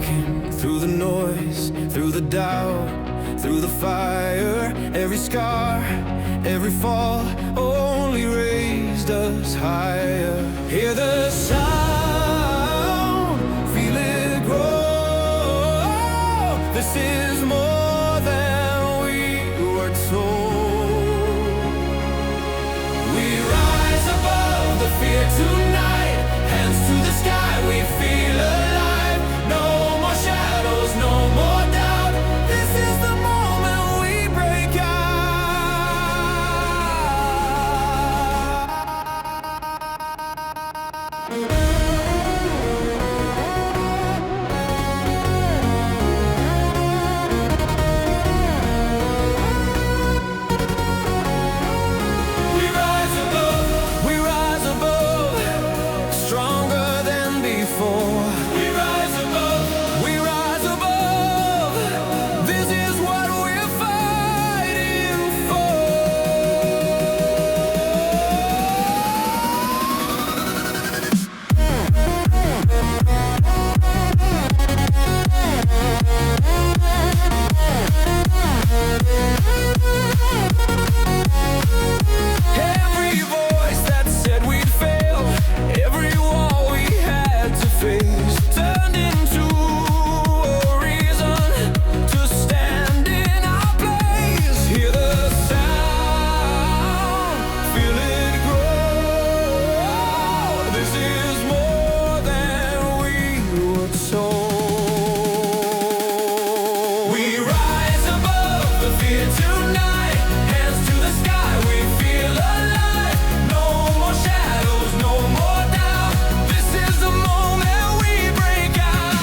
walking through the noise, through the doubt, through the fire. Every scar, every fall only raised us higher. Hear the sound, feel it grow. This is more than we were told. We rise above the fear tonight, hands to the sky, we feel alive. No more shadows, no more doubt. This is the moment we break out. We rise above, stronger than before. We rise above, this is what we're fighting for. Every voice that said we'd fail, every wall we had to face, turned into a reason to stand in our place. Hear the sound, feel it grow. This is more than we were told. We rise above the fear tonight, hands to the sky, we feel alive. No more shadows, no more doubt. This is the moment we break out.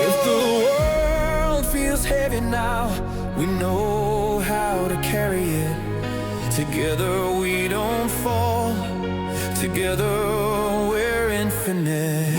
If the world feels heavy now, we know how to carry it. Together we don't fall. Together we're infinite.